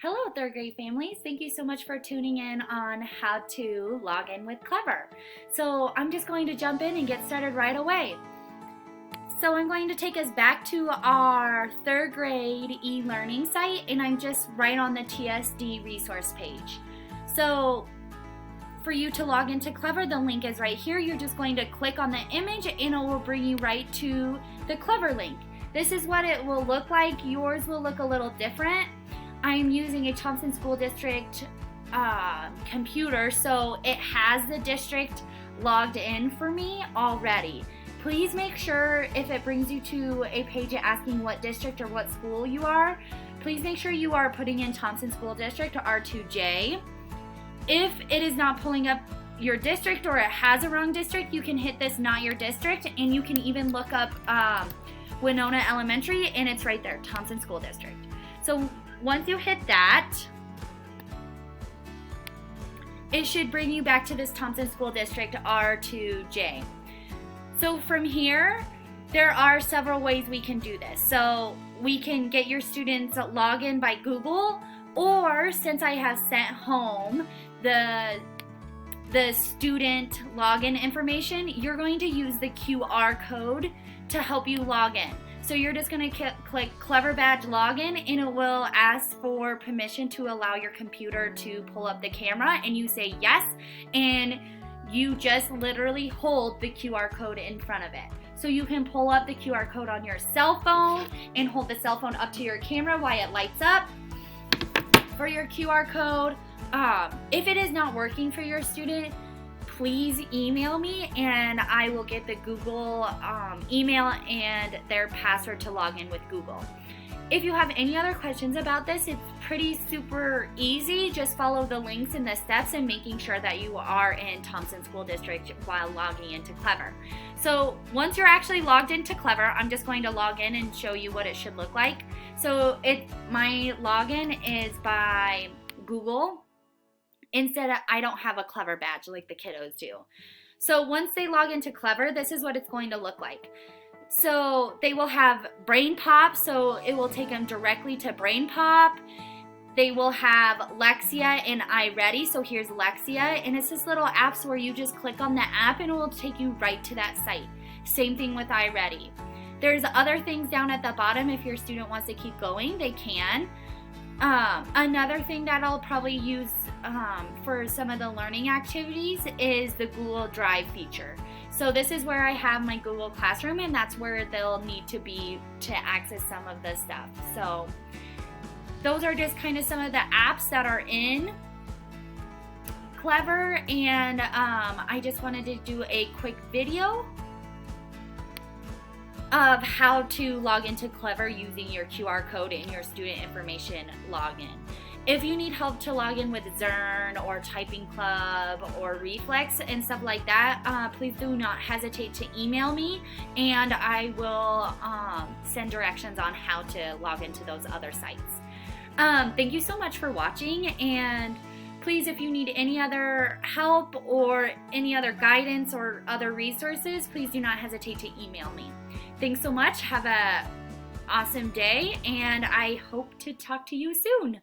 Hello, third grade families. Thank you so much for tuning in on how to log in with Clever. So I'm just going to jump in and get started right away. So I'm going to take us back to our third grade e-learning site, and I'm just right on the TSD resource page. So for you to log into Clever, the link is right here. You're just going to click on the image and it will bring you right to the Clever link. This is what it will look like. Yours will look a little different. I'm using a Thompson School District computer, so it has the district logged in for me already. Please make sure if it brings you to a page asking what district or what school you are, please make sure you are putting in Thompson School District R2J. If it is not pulling up your district or it has a wrong district, you can hit this not your district, and you can even look up Winona Elementary, and it's right there, Thompson School District. So once you hit that, it should bring you back to this Thompson School District R2J. So from here, there are several ways we can do this. So we can get your students login by Google, or since I have sent home the student login information, you're going to use the QR code to help you log in. So you're just going to click Clever Badge Login, and it will ask for permission to allow your computer to pull up the camera, and you say yes, and you just literally hold the QR code in front of it. So you can pull up the QR code on your cell phone and hold the cell phone up to your camera while it lights up for your QR code. If it is not working for your student, please email me and I will get the Google email and their password to log in with Google. If you have any other questions about this, it's pretty super easy. Just follow the links and the steps and making sure that you are in Thompson School District while logging into Clever. So once you're actually logged into Clever, I'm just going to log in and show you what it should look like. So my login is by Google. Instead, I don't have a Clever badge like the kiddos do. So once they log into Clever, this is what it's going to look like. So they will have Brain Pop, so it will take them directly to Brain Pop. They will have Lexia and iReady, so here's Lexia, and it's this little app where you just click on the app and it will take you right to that site. Same thing with iReady. There's other things down at the bottom. If your student wants to keep going, they can. Another thing that I'll probably use for some of the learning activities is the Google Drive feature. So this is where I have my Google Classroom, and that's where they'll need to be to access some of the stuff. So those are just kind of some of the apps that are in Clever, and I just wanted to do a quick video of how to log into Clever using your QR code and your student information login. If you need help to log in with Zern or Typing Club or Reflex and stuff like that, please do not hesitate to email me, and I will send directions on how to log into those other sites. Thank you so much for watching, and please, if you need any other help or any other guidance or other resources, please do not hesitate to email me. Thanks so much. Have an awesome day, and I hope to talk to you soon.